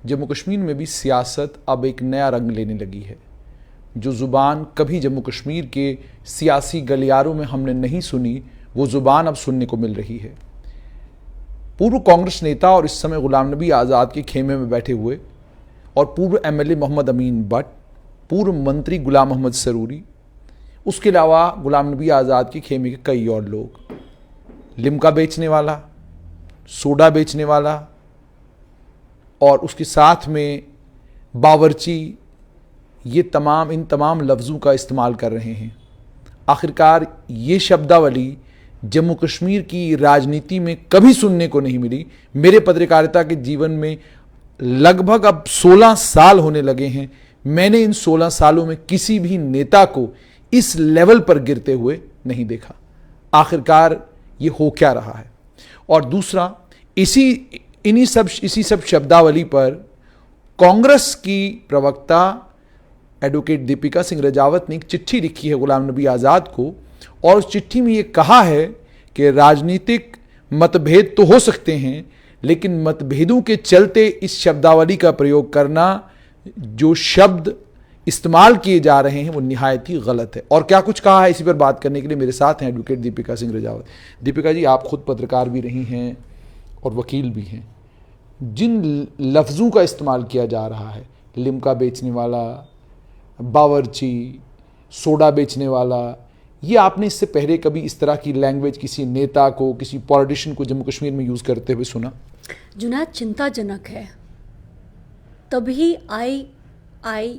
जम्मू कश्मीर में भी सियासत अब एक नया रंग लेने लगी है। जो ज़ुबान कभी जम्मू कश्मीर के सियासी गलियारों में हमने नहीं सुनी, वो ज़ुबान अब सुनने को मिल रही है। पूर्व कांग्रेस नेता और इस समय गुलाम नबी आज़ाद के खेमे में बैठे हुए और पूर्व एमएलए मोहम्मद अमीन बट, पूर्व मंत्री गुलाम मोहम्मद सरूरी, उसके अलावा गुलाम नबी आज़ाद के खेमे के कई और लोग, लिम्का बेचने वाला, सोडा बेचने वाला और उसके साथ में बावर्ची, ये इन तमाम लफ्ज़ों का इस्तेमाल कर रहे हैं। आखिरकार ये शब्दावली जम्मू कश्मीर की राजनीति में कभी सुनने को नहीं मिली। मेरे पत्रकारिता के जीवन में लगभग अब 16 साल होने लगे हैं, मैंने इन 16 सालों में किसी भी नेता को इस लेवल पर गिरते हुए नहीं देखा। आखिरकार ये हो क्या रहा है? और दूसरा, इसी सब शब्दावली पर कांग्रेस की प्रवक्ता एडवोकेट दीपिका सिंह राजावत ने एक चिट्ठी लिखी है गुलाम नबी आज़ाद को, और उस चिट्ठी में ये कहा है कि राजनीतिक मतभेद तो हो सकते हैं, लेकिन मतभेदों के चलते इस शब्दावली का प्रयोग करना, जो शब्द इस्तेमाल किए जा रहे हैं, वो निहायत ही गलत है। और क्या कुछ कहा है, इसी पर बात करने के लिए मेरे साथ हैं एडवोकेट दीपिका सिंह राजावत। दीपिका जी, आप खुद पत्रकार भी रही हैं और वकील भी हैं। जिन लफ्ज़ों का इस्तेमाल किया जा रहा है, लिम्का बेचने वाला, बावर्ची, सोडा बेचने वाला, ये आपने इससे पहले कभी इस तरह की लैंग्वेज किसी नेता को, किसी पॉलिटिशियन को जम्मू कश्मीर में यूज़ करते हुए सुना? जुनैद, चिंताजनक है। तभी I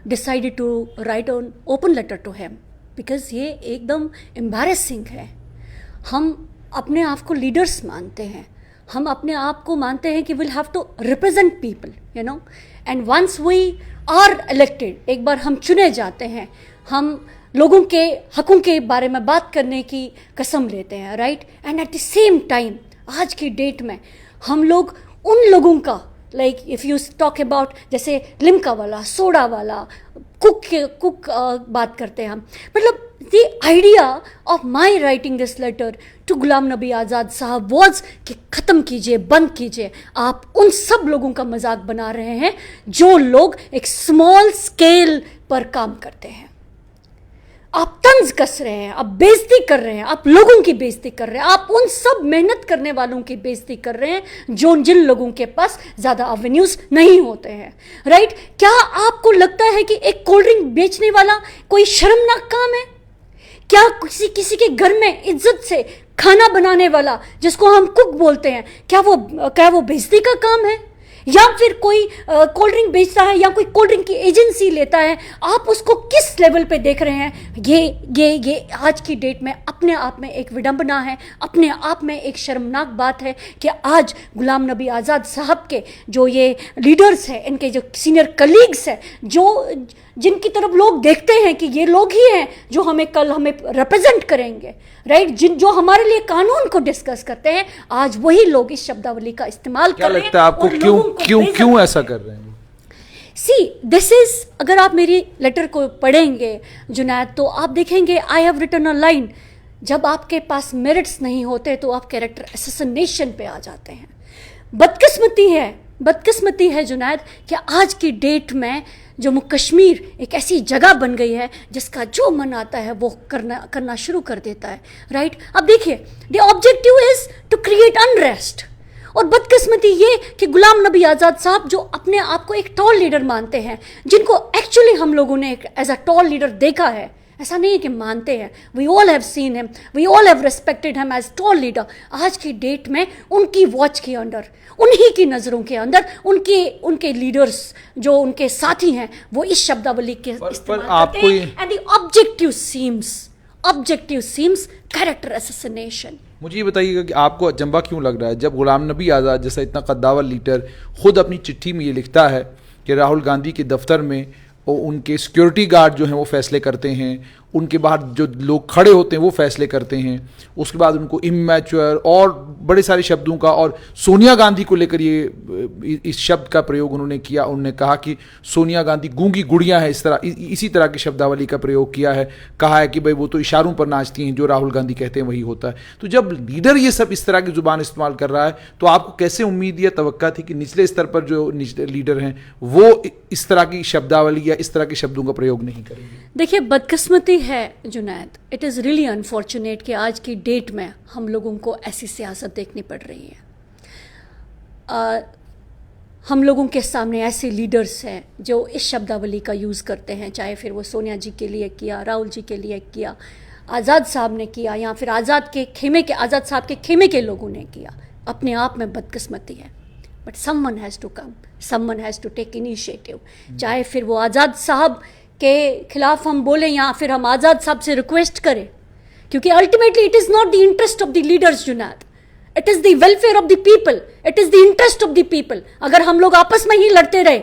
decided to write an open letter to him because ये एकदम embarrassing है। हम अपने आप को लीडर्स मानते हैं, हम अपने आप को मानते हैं कि we'll have to represent people, and once we are elected, एक बार हम चुने जाते हैं, हम लोगों के हकों के बारे में बात करने की कसम लेते हैं, right? And at the same time आज की डेट में हम लोग उन लोगों का, like if you talk about, जैसे लिम्का वाला, सोडा वाला, कुक बात करते हैं हम। मतलब the idea of my writing this letter to Ghulam Nabi Azad साहब वॉज कि ख़त्म कीजिए, बंद कीजिए। आप उन सब लोगों का मजाक बना रहे हैं जो लोग एक स्मॉल स्केल पर काम करते हैं। आप तंज कस रहे हैं, आप बेइज्जती कर रहे हैं, आप लोगों की बेइज्जती कर रहे हैं, आप उन सब मेहनत करने वालों की बेइज्जती कर रहे हैं जिन लोगों के पास ज़्यादा एवेन्यूज नहीं होते हैं, राइट? क्या आपको लगता है कि एक कोल्ड ड्रिंक बेचने वाला कोई शर्मनाक काम है? क्या किसी के घर में इज्जत से खाना बनाने वाला, जिसको हम कुक बोलते हैं, क्या वो बेइज्जती का काम है? या फिर कोई कोल्ड ड्रिंक बेचता है या कोई कोल्ड ड्रिंक की एजेंसी लेता है, आप उसको किस लेवल पे देख रहे हैं? ये आज की डेट में अपने आप में एक विडंबना है, अपने आप में एक शर्मनाक बात है कि आज गुलाम नबी आज़ाद साहब के जो ये लीडर्स हैं, इनके जो सीनियर कलीग्स हैं, जिनकी तरफ लोग देखते हैं कि ये लोग ही हैं जो कल हमें रिप्रेजेंट करेंगे, राइट? जो हमारे लिए कानून को डिस्कस करते हैं, आज वही लोग इस शब्दावली का इस्तेमाल कर रहे हैं। क्या लगता है आपको क्यों ऐसा कर रहे हैं? दिस इज, अगर आप मेरी लेटर को पढ़ेंगे जुनैद, तो आप देखेंगे I have written a line, जब आपके पास मेरिट्स नहीं होते तो आप कैरेक्टर असैसिनेशन पे आ जाते हैं। बदकिस्मती है जुनैद कि आज की डेट में जम्मू कश्मीर एक ऐसी जगह बन गई है जिसका जो मन आता है वो करना शुरू कर देता है, राइट? अब देखिए, the objective is to create unrest. और बदकिस्मती ये कि गुलाम नबी आज़ाद साहब जो अपने आप को एक टॉल लीडर मानते हैं, जिनको एक्चुअली हम लोगों ने एज अ टॉल लीडर देखा है, ऐसा नहीं है कि मानते हैं, we all have seen him, we all have respected him as tall leader. आज की डेट में उनकी वॉच के अंडर, उन्हीं की नज़रों के अंदर उनके लीडर्स जो उनके साथी हैं, वो इस शब्दावली के इस्तेमाल करते हैं, and the objective seems character assassination. मुझे ये बताइएगा कि आपको अचंभा क्यों लग रहा है जब गुलाम नबी आज़ाद जैसा इतना कद्दावर लीडर खुद अपनी चिट्ठी में ये लिखता है कि राहुल गांधी के दफ्तर में उनके सिक्योरिटी गार्ड जो हैं वो फैसले करते हैं, उनके बाहर जो लोग खड़े होते हैं वो फैसले करते हैं, उसके बाद उनको इमैच्योर और बड़े सारे शब्दों का, और सोनिया गांधी को लेकर ये इस शब्द का प्रयोग उन्होंने किया। उन्होंने कहा कि सोनिया गांधी गूंगी गुड़िया है, इसी तरह की शब्दावली का प्रयोग किया है। कहा है कि भाई वो तो इशारों पर नाचती हैं, जो राहुल गांधी कहते हैं वही होता है। तो जब लीडर ये सब इस तरह की जुबान इस्तेमाल कर रहा है तो आपको कैसे उम्मीद या तवक्का थी कि निचले स्तर पर जो लीडर हैं वो इस तरह की शब्दावली या इस तरह के शब्दों का प्रयोग नहीं करेंगे? देखिए, बदकिस्मती है Junaid, it is really unfortunate कि आज की डेट में हम लोगों को ऐसी सियासत देखनी पड़ रही है। हम लोगों के सामने ऐसे लीडर्स हैं जो इस शब्दावली का यूज़ करते हैं, चाहे फिर वो सोनिया जी के लिए किया, राहुल जी के लिए किया, आज़ाद साहब ने किया, या फिर आज़ाद साहब के खेमे के लोगों ने किया। अपने आप में बदकिस्मती है, but someone has to come, someone has to take initiative. चाहे फिर वो आज़ाद साहब के खिलाफ हम बोलें या फिर हम आज़ाद साहब से रिक्वेस्ट करें, क्योंकि ultimately it is not the interest of the leaders Junaid, it is the welfare of the people, it is the interest of the people. अगर हम लोग आपस में ही लड़ते रहे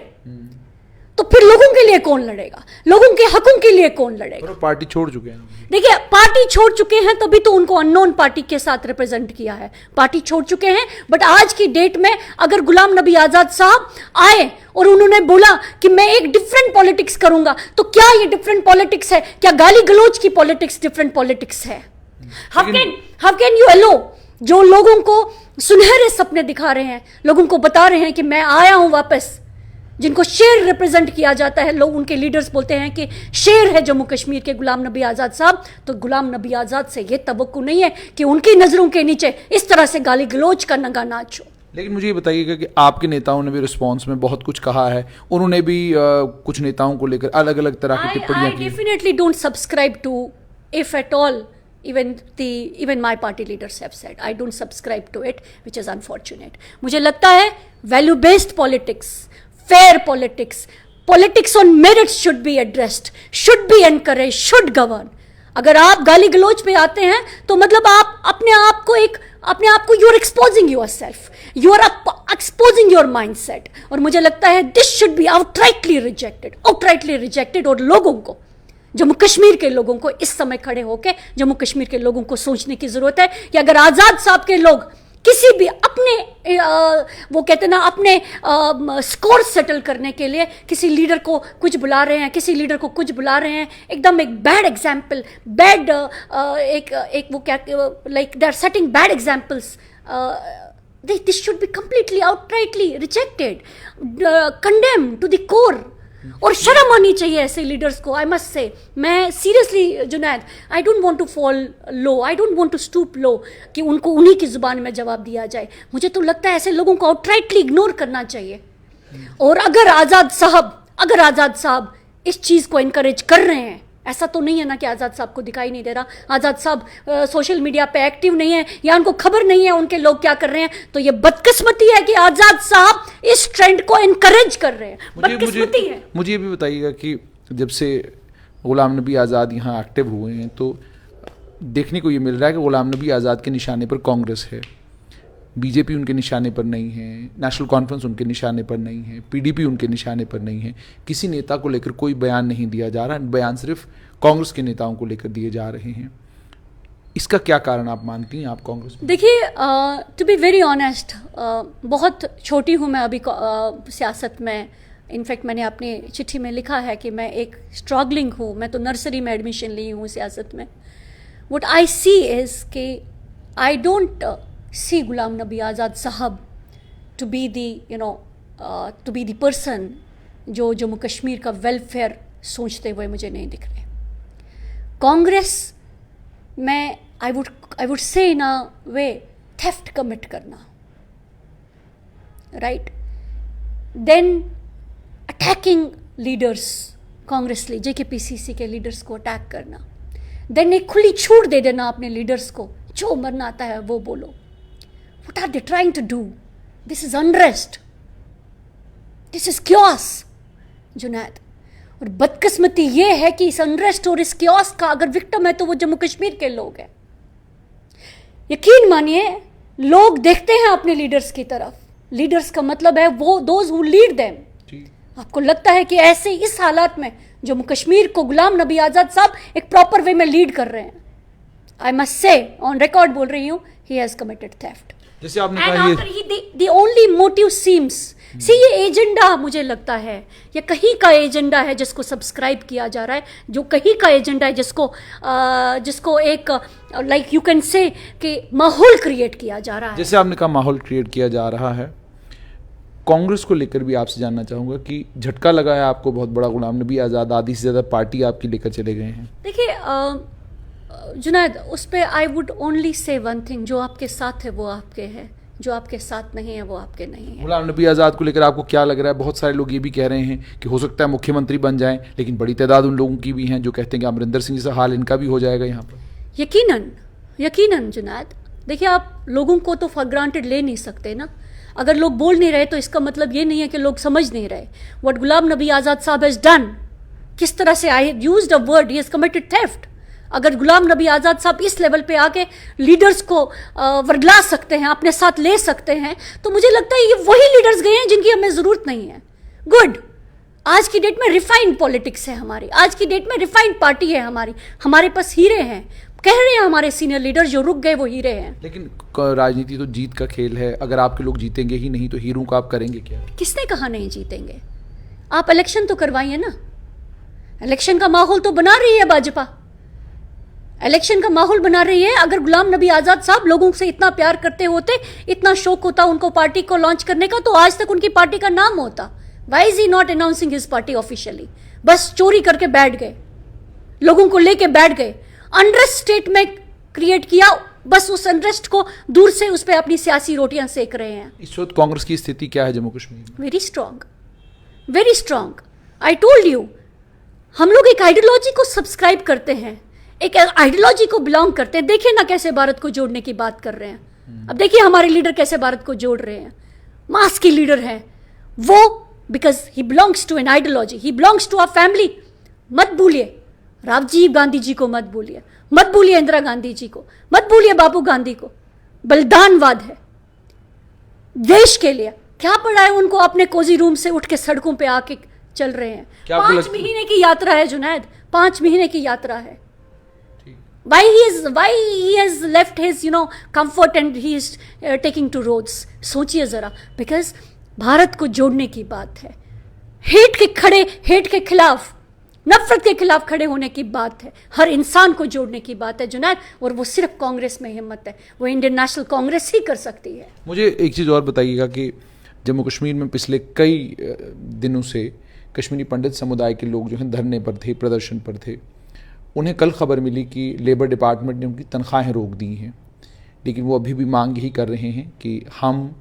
तो फिर लोगों के लिए कौन लड़ेगा? लोगों के हकों के लिए कौन लड़ेगा? पार्टी छोड़ चुके हैं। देखिए, पार्टी छोड़ चुके हैं तभी तो उनको अननोन पार्टी के साथ रिप्रेजेंट किया है। पार्टी छोड़ चुके हैं, बट आज की डेट में अगर गुलाम नबी आजाद साहब आए और उन्होंने बोला कि मैं एक डिफरेंट पॉलिटिक्स करूंगा, तो क्या ये डिफरेंट पॉलिटिक्स है? क्या गाली गलौज की पॉलिटिक्स डिफरेंट पॉलिटिक्स है? हाउ कैन यू अलो जो लोगों को सुनहरे सपने दिखा रहे हैं, लोगों को बता रहे हैं कि मैं आया हूं वापस, जिनको शेर रिप्रेजेंट किया जाता है, लोग उनके लीडर्स बोलते हैं कि शेर है जम्मू कश्मीर के गुलाम नबी आज़ाद साहब, तो गुलाम नबी आज़ाद से ये तवक्को नहीं है कि उनकी नज़रों के नीचे इस तरह से गाली गलौज का नंगा नाच हो। लेकिन मुझे ये बताइएगा कि आपके नेताओं ने भी रिस्पांस में बहुत कुछ कहा है, उन्होंने भी कुछ नेताओं को लेकर अलग अलग तरह की टिप्पणियां की। I definitely don't subscribe to, if at all, even my party leaders have said, I don't subscribe to it, which is unfortunate. मुझे लगता है value based politics, fair politics on merits should be addressed, should be encouraged, should govern. अगर आप गाली गलौज पे आते हैं तो मतलब आप अपने आप को you are exposing yourself, you are exposing your mindset, और मुझे लगता है this should be outrightly rejected. और लोगों को, जम्मू कश्मीर के लोगों को इस समय खड़े होकर जम्मू कश्मीर के लोगों को सोचने की जरूरत है कि अगर आज़ाद साहब के लोग किसी भी अपने वो कहते ना अपने स्कोर सेटल करने के लिए किसी लीडर को कुछ बुला रहे हैं, एकदम एक बैड एग्जाम्पल, एक वो क्या, like they are setting bad examples, this should be completely outrightly rejected, condemn to the core. और शर्म आनी चाहिए ऐसे लीडर्स को। आई मस्ट से, मैं seriously Junaid, I don't want to fall low, I don't want to stoop low कि उनको उन्हीं की जुबान में जवाब दिया जाए। मुझे तो लगता है ऐसे लोगों को आउटराइटली इग्नोर करना चाहिए। और अगर आज़ाद साहब इस चीज़ को इनकरेज कर रहे हैं, ऐसा तो नहीं है ना कि आज़ाद साहब को दिखाई नहीं दे रहा, आज़ाद साहब सोशल मीडिया पे एक्टिव नहीं है या उनको खबर नहीं है उनके लोग क्या कर रहे हैं, तो ये बदकिस्मती है कि आज़ाद साहब इस ट्रेंड को इनकरेज कर रहे हैं। बदकिस्मती है। मुझे ये भी बताइएगा कि जब से गुलाम नबी आज़ाद यहाँ एक्टिव हुए हैं तो देखने को ये मिल रहा है कि गुलाम नबी आज़ाद के निशाने पर कांग्रेस है, बीजेपी उनके निशाने पर नहीं है, नेशनल कॉन्फ्रेंस उनके निशाने पर नहीं है, पीडीपी उनके निशाने पर नहीं है, किसी नेता को लेकर कोई बयान नहीं दिया जा रहा, बयान सिर्फ कांग्रेस के नेताओं को लेकर दिए जा रहे हैं। इसका क्या कारण आप मानती हैं, आप कांग्रेस? देखिए, टू बी वेरी ऑनेस्ट, बहुत छोटी हूँ मैं अभी सियासत में। इनफैक्ट मैंने अपनी चिट्ठी में लिखा है कि मैं एक स्ट्रगलिंग हूँ, मैं तो नर्सरी में एडमिशन ली हूँ सियासत में। व्हाट आई सी इज़ कि I don't see Ghulam Nabi Azad Sahab to be the person जो जम्मू कश्मीर का वेलफेयर सोचते हुए मुझे नहीं दिख रहे। कांग्रेस में I would say in a way theft commit करना, right, then attacking leaders, Congress JKPCC के लीडर्स को अटैक करना, देन एक खुली छूट दे देना अपने लीडर्स को, जो मरना आता है वो बोलो। What are they trying to do? This is unrest. This is chaos, Junaid. और बदकिस्मती ये है कि इस अनरेस्ट और इस chaos का अगर विक्टिम है तो वो जम्मू कश्मीर के लोग हैं। यकीन मानिए, लोग देखते हैं अपने लीडर्स की तरफ। लीडर्स का मतलब है वो those who lead them। आपको लगता है कि ऐसे इस हालात में जम्मू कश्मीर को गुलाम नबी आज़ाद साहब एक प्रॉपर वे में लीड कर रहे हैं। आई मस्ट से ऑन रिकॉर्ड बोल रही हूँ, ही हैज कमिटेड थेफ्ट। जैसे आपने एंड कहा after he the only motive seems, see ये एजेंडा मुझे लगता है ये कहीं का एजेंडा है जिसको सब्सक्राइब किया जा रहा है, जो कहीं का एजेंडा है जिसको एक लाइक यू कैन से कि माहौल क्रिएट किया जा रहा है। जैसे आपने कहा माहौल क्रिएट किया जा रहा है, कांग्रेस को लेकर भी आपसे जानना चाहूंगा कि झटका लगा है आपको बहुत बड़ा, गुलाम नबी आज़ाद आधी से ज़्यादा पार्टी आपकी लेकर चले गए हैं। देखिए जुनैद, उस पर I would only say one thing, जो आपके साथ है वो आपके है, जो आपके साथ नहीं है वो आपके नहीं है। गुलाम नबी आज़ाद को लेकर आपको क्या लग रहा है? बहुत सारे लोग ये भी कह रहे हैं कि हो सकता है मुख्यमंत्री बन जाएं, लेकिन बड़ी तादाद उन लोगों की भी हैं जो कहते हैं कि अमरिंदर सिंह जैसा हाल इनका भी हो जाएगा यहाँ पर। यकीनन जुनैद, देखिए आप लोगों को तो फॉर ग्रांटेड ले नहीं सकते ना। अगर लोग बोल नहीं रहे तो इसका मतलब ये नहीं है कि लोग समझ नहीं रहे व्हाट गुलाम नबी आज़ाद साहब हैज डन। किस तरह से I used a word, he has committed theft. अगर गुलाम नबी आज़ाद साहब इस लेवल पे आके लीडर्स को वर्गला सकते हैं, अपने साथ ले सकते हैं, तो मुझे लगता है ये वही लीडर्स गए हैं जिनकी हमें ज़रूरत नहीं है। गुड, आज की डेट में रिफाइंड पॉलिटिक्स है हमारी, आज की डेट में रिफाइंड पार्टी है हमारी, हमारे पास हीरे हैं। कह रहे हैं हमारे सीनियर लीडर जो रुक गए वो हीरे हैं। लेकिन राजनीति तो जीत का खेल है, अगर आपके लोग जीतेंगे ही नहीं तो हीरों को आप करेंगे क्या? किसने कहा नहीं जीतेंगे? आप इलेक्शन तो करवाइए ना। इलेक्शन का माहौल तो बना रही है भाजपा, इलेक्शन का माहौल बना रही है। अगर गुलाम नबी आज़ाद साहब लोगों से इतना प्यार करते होते, इतना शौक होता उनको पार्टी को लॉन्च करने का, तो आज तक उनकी पार्टी का नाम होता। Why is he not announcing his party officially? बस चोरी करके बैठ गए, लोगों को लेके बैठ गए, अनरेस्ट स्टेट में क्रिएट किया, बस उस अनरेस्ट को दूर से उस पर अपनी सियासी रोटियां सेक रहे हैं। इस वक्त कांग्रेस की स्थिति क्या है जम्मू कश्मीर में? Very strong, very strong. I told you, हम लोग एक आइडियोलॉजी को सब्सक्राइब करते हैं, एक आइडियोलॉजी को बिलोंग करते हैं। देखिए ना कैसे भारत को जोड़ने की बात कर रहे हैं। अब देखिए हमारे लीडर कैसे भारत को जोड़ रहे हैं, मास के लीडर हैं वो, because he belongs to an ideology, he belongs to a family. मत भूलिए राजीव गांधी जी को, मत भूलिए इंदिरा गांधी जी को, मत भूलिए बापू गांधी को। बलिदानवाद है देश के लिए। क्या पड़ा है उनको? अपने कोजी रूम से उठ के सड़कों पे आके चल रहे हैं। 5 महीने की यात्रा है जुनैद, 5 महीने की यात्रा है। Why he has left his comfort and he is taking to roads? सोचिए जरा, because भारत को जोड़ने की बात है, हेट के खिलाफ, नफरत के खिलाफ खड़े होने की बात है, हर इंसान को जोड़ने की बात है जुनैद। और वो सिर्फ कांग्रेस में हिम्मत है, वो इंडियन नेशनल कांग्रेस ही कर सकती है। मुझे एक चीज़ और बताइएगा कि जम्मू कश्मीर में पिछले कई दिनों से कश्मीरी पंडित समुदाय के लोग जो हैं धरने पर थे, प्रदर्शन पर थे। उन्हें कल खबर मिली कि लेबर डिपार्टमेंट ने उनकी तनख्वाहें रोक दी हैं, लेकिन वो अभी भी मांग यही कर रहे हैं कि हम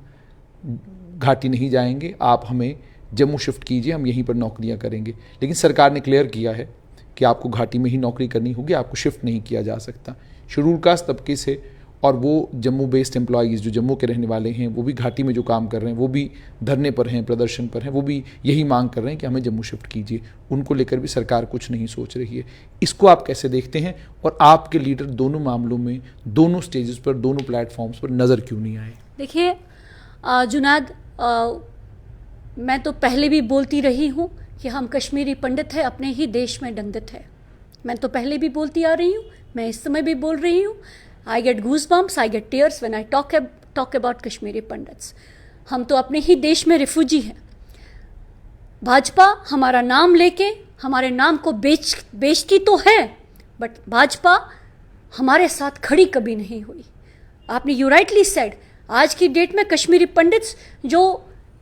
घाटी नहीं जाएंगे, आप हमें जम्मू शिफ्ट कीजिए, हम यहीं पर नौकरियां करेंगे। लेकिन सरकार ने क्लियर किया है कि आपको घाटी में ही नौकरी करनी होगी, आपको शिफ्ट नहीं किया जा सकता। शेड्यूल कास्ट तबके से और वो जम्मू बेस्ड एम्प्लॉयज़ जो जम्मू के रहने वाले हैं, वो भी घाटी में जो काम कर रहे हैं, वो भी धरने पर हैं, प्रदर्शन पर हैं, वो भी यही मांग कर रहे हैं कि हमें जम्मू शिफ्ट कीजिए। उनको लेकर भी सरकार कुछ नहीं सोच रही है। इसको आप कैसे देखते हैं, और आपके लीडर दोनों मामलों में, दोनों स्टेजेस पर, दोनों प्लेटफॉर्म्स पर नज़र क्यों नहीं आए? देखिए जुनैद, मैं तो पहले भी बोलती रही हूँ कि हम कश्मीरी पंडित हैं, अपने ही देश में दंडित है। मैं तो पहले भी बोलती आ रही हूँ, मैं इस समय भी बोल रही हूँ। I get goosebumps, I get tears when I talk about Kashmiri Pandits. हम तो अपने ही देश में रिफ्यूजी हैं। भाजपा हमारा नाम लेके हमारे नाम को बेचती तो है, बट भाजपा हमारे साथ खड़ी कभी नहीं हुई। आपने यू राइटली सेड, आज की डेट में कश्मीरी पंडित्स जो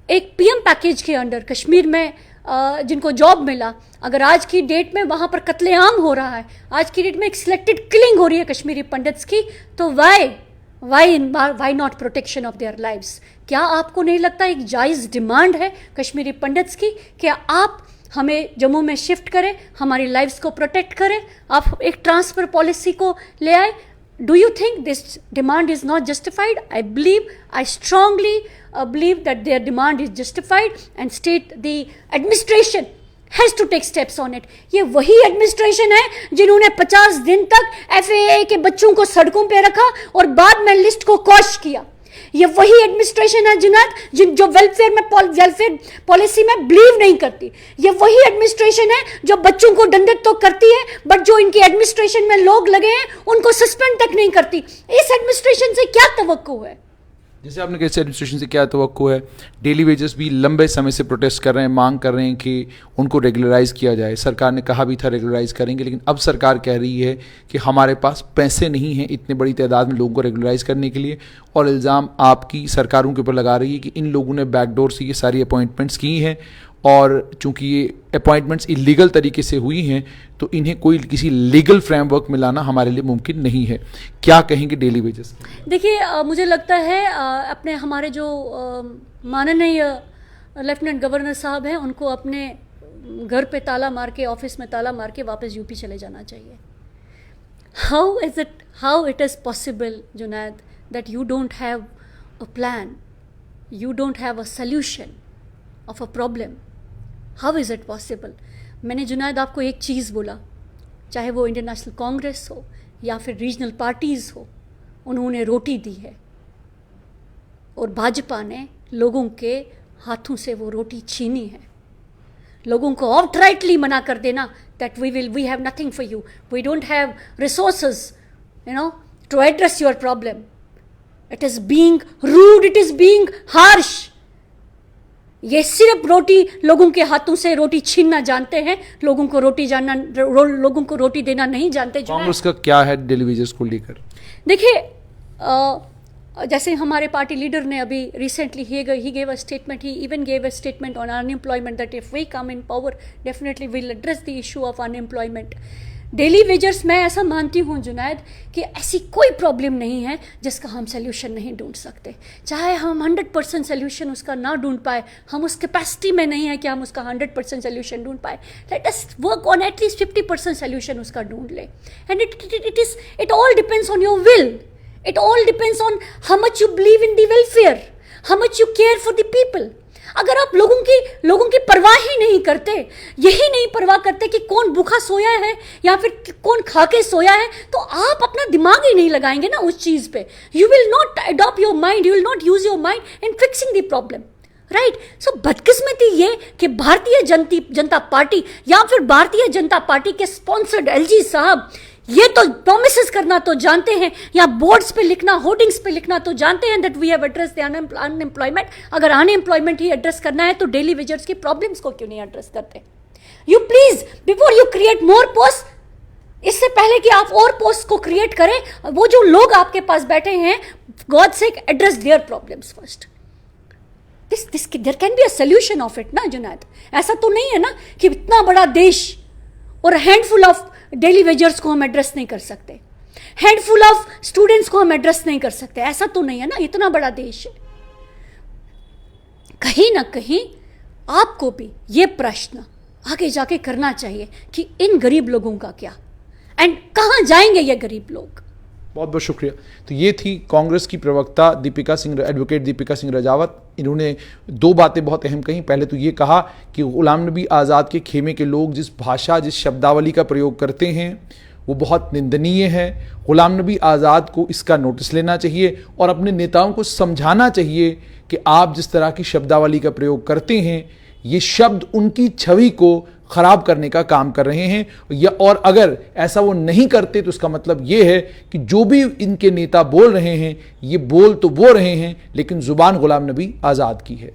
एक पीएम पैकेज के अंडर कश्मीर में जिनको जॉब मिला, अगर आज की डेट में वहाँ पर कत्लेआम हो रहा है, आज की डेट में एक सिलेक्टेड किलिंग हो रही है कश्मीरी पंडित्स की, तो why not protection of their lives? क्या आपको नहीं लगता एक जायज़ डिमांड है कश्मीरी पंडित्स की कि आप हमें जम्मू में शिफ्ट करें, हमारी लाइव्स को प्रोटेक्ट करें, आप एक ट्रांसफ़र पॉलिसी को ले आए? Do you think this demand is not justified? I strongly believe that their demand is justified, and the administration has to take steps on it. ये वही एडमिनिस्ट्रेशन है जिन्होंने 50 दिन तक FAA के बच्चों को सड़कों पे रखा और बाद में लिस्ट को कॉश किया। ये वही एडमिनिस्ट्रेशन है जुनैद जो वेलफेयर पॉलिसी में बिलीव नहीं करती। ये वही एडमिनिस्ट्रेशन है जो बच्चों को दंडित तो करती है, बट जो इनकी एडमिनिस्ट्रेशन में लोग लगे हैं उनको सस्पेंड तक नहीं करती। इस एडमिनिस्ट्रेशन से क्या तवक्को है? जैसे आपने कहा एडमिनिस्ट्रेशन से क्या तवक्को है, डेली वेजेस भी लंबे समय से प्रोटेस्ट कर रहे हैं, मांग कर रहे हैं कि उनको रेगुलराइज किया जाए। सरकार ने कहा भी था रेगुलराइज करेंगे, लेकिन अब सरकार कह रही है कि हमारे पास पैसे नहीं हैं इतने बड़ी तादाद में लोगों को रेगुलराइज करने के लिए, और इल्ज़ाम आपकी सरकारों के ऊपर लगा रही है कि इन लोगों ने बैकडोर से ये सारी अपॉइंटमेंट्स की हैं, और चूंकि ये अपॉइंटमेंट्स इलीगल तरीके से हुई हैं तो इन्हें कोई किसी लीगल फ्रेमवर्क में लाना हमारे लिए मुमकिन नहीं है। क्या कहेंगे डेली वेजेस? देखिए, मुझे लगता है अपने हमारे जो माननीय लेफ्टिनेंट गवर्नर साहब हैं उनको अपने घर पे ताला मार के, ऑफिस में ताला मार के वापस यूपी चले जाना चाहिए। How it is possible Junaid that you don't have a plan, you don't have a solution of a problem? How is it possible? मैंने जुनैद आपको एक चीज़ बोला, चाहे वो इंडियन नेशनल कांग्रेस हो या फिर रीजनल पार्टीज़ हो, उन्होंने रोटी दी है और भाजपा ने लोगों के हाथों से वो रोटी छीनी है। लोगों को आउटराइटली मना कर देना that we have nothing for you, we don't have resources to address your problem. It is being rude, it is being harsh. ये सिर्फ लोगों के हाथों से रोटी छीनना जानते हैं, लोगों को रोटी देना नहीं जानते। कांग्रेस का क्या है डेली वेजेस को लेकर? देखिए, जैसे हमारे पार्टी लीडर ने अभी रिसेंटली ही gave a statement, he even gave a statement on unemployment that if we come in power definitely will address the issue of unemployment. Daily wagers, मैं ऐसा मानती हूँ जुनैद कि ऐसी कोई प्रॉब्लम नहीं है जिसका हम सोल्यूशन नहीं ढूंढ सकते। चाहे हम 100% सोल्यूशन उसका ना ढूंढ पाए, हम उस कैपेसिटी में नहीं है कि हम उसका 100% सोल्यूशन ढूंढ पाए। Let us work on at least 50% solution उसका ढूंढ ले। And it all depends on your will, it all depends on how much you believe in the welfare, how much you care for the people. अगर आप लोगों की परवाह ही नहीं करते, यही नहीं परवाह करते कि कौन भूखा सोया है या फिर कौन खा के सोया है, तो आप अपना दिमाग ही नहीं लगाएंगे ना उस चीज पे। You will not adopt your mind, you will not use your mind in fixing the problem, right? So बदकिस्मती ये कि भारतीय जनता पार्टी या फिर भारतीय जनता पार्टी के स्पॉन्सर्ड एलजी साहब ये तो प्रोमिसेस करना तो जानते हैं, या बोर्ड्स पे लिखना, होर्डिंग्स पे लिखना तो जानते हैं that we have address the unemployment. अगर अनएम्प्लॉयमेंट ही एड्रेस करना है तो डेली वेजर्स की प्रॉब्लम्स को क्यों नहीं एड्रेस करते? You please, before you create more post, इससे पहले कि आप और पोस्ट को क्रिएट करें, वो जो लोग आपके पास बैठे हैं, god sake address their problems first. There can be a solution of it ना जुनैद। ऐसा तो नहीं है ना कि इतना बड़ा देश और हैंडफुल ऑफ डेली वेजर्स को हम एड्रेस नहीं कर सकते, हैंडफुल ऑफ स्टूडेंट्स को हम एड्रेस नहीं कर सकते। ऐसा तो नहीं है ना, इतना बड़ा देश है। कहीं ना कहीं आपको भी ये प्रश्न आगे जाके करना चाहिए कि इन गरीब लोगों का क्या, एंड कहां जाएंगे ये गरीब लोग। बहुत बहुत शुक्रिया। तो ये थी कांग्रेस की प्रवक्ता एडवोकेट दीपिका सिंह राजावत। इन्होंने दो बातें बहुत अहम कही। पहले तो ये कहा कि गुलाम नबी आज़ाद के खेमे के लोग जिस भाषा, जिस शब्दावली का प्रयोग करते हैं वो बहुत निंदनीय है। गुलाम नबी आज़ाद को इसका नोटिस लेना चाहिए और अपने नेताओं को समझाना चाहिए कि आप जिस तरह की शब्दावली का प्रयोग करते हैं ये शब्द उनकी छवि को खराब करने का काम कर रहे हैं, या और अगर ऐसा वो नहीं करते तो इसका मतलब ये है कि जो भी इनके नेता बोल रहे हैं ये बोल तो वो रहे हैं लेकिन जुबान गुलाम नबी आज़ाद की है।